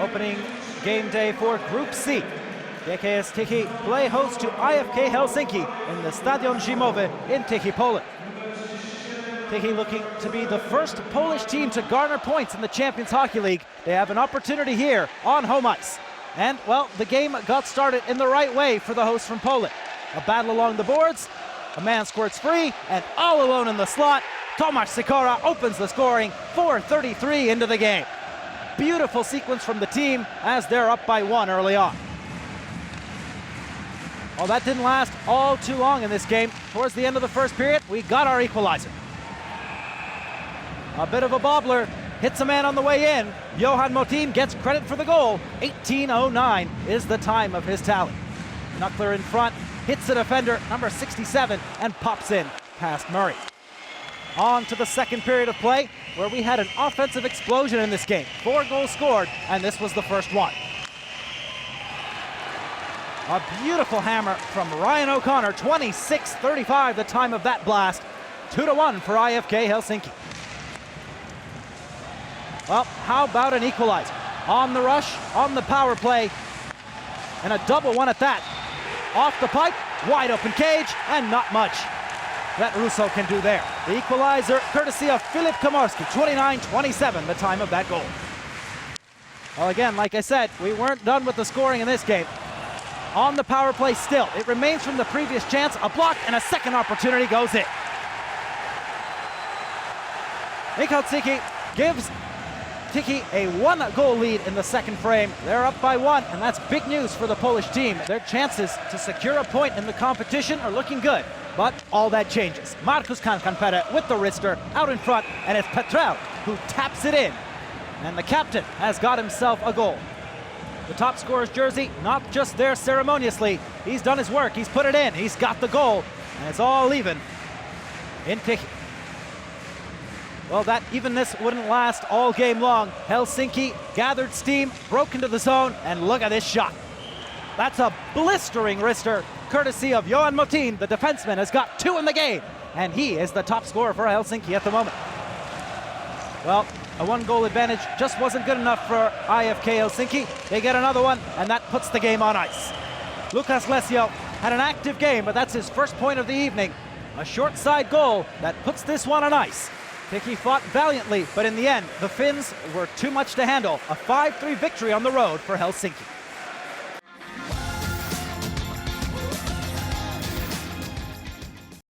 opening game day for Group C. GKS Tychy play host to IFK Helsinki in the Stadion Zimowy in Tychy, Poland. Tychy looking to be the first Polish team to garner points in the Champions Hockey League. They have an opportunity here on home ice. And, well, the game got started in the right way for the hosts from Poland. A battle along the boards, a man squirts free, and all alone in the slot, Tomasz Sikora opens the scoring, 4:33 into the game. Beautiful sequence from the team as they're up by 1 early on. Well, that didn't last all too long in this game. Towards the end of the first period, we got our equalizer. A bit of a bobbler, hits a man on the way in. Johan Motin gets credit for the goal. 18:09 is the time of his tally. Knuckler in front, hits the defender, number 67, and pops in past Murray. On to the second period of play, where we had an offensive explosion in this game. 4 goals scored, and this was the first one. A beautiful hammer from Ryan O'Connor, 26:35 the time of that blast. 2-1 for IFK Helsinki. Well, how about an equalizer? On the rush, on the power play, and a double one at that. Off the pipe, wide open cage, and not much that Russo can do there. The equalizer courtesy of Filip Komorski, 29-27 the time of that goal. Well, again, like I said, we weren't done with the scoring in this game. On the power play still, it remains from the previous chance, a block, and a second opportunity goes in. Michał Tychy gives Tychy a 1-goal lead in the second frame. They're up by 1, and that's big news for the Polish team. Their chances to secure a point in the competition are looking good, but all that changes. Markus Kankanpere with the wrister out in front, and it's Petrel who taps it in. And the captain has got himself a goal. The top scorer's jersey, not just there ceremoniously. He's done his work, he's put it in, he's got the goal, and it's all even in Tychy. Well, that evenness wouldn't last all game long. Helsinki gathered steam, broke into the zone, and look at this shot. That's a blistering wrister, courtesy of Johan Motin. The defenseman has got 2 in the game, and he is the top scorer for Helsinki at the moment. Well, a 1-goal advantage just wasn't good enough for IFK Helsinki. They get another one, and that puts the game on ice. Lukas Lesio had an active game, but that's his first point of the evening. A short side goal that puts this one on ice. Tychy fought valiantly, but in the end, the Finns were too much to handle. A 5-3 victory on the road for Helsinki.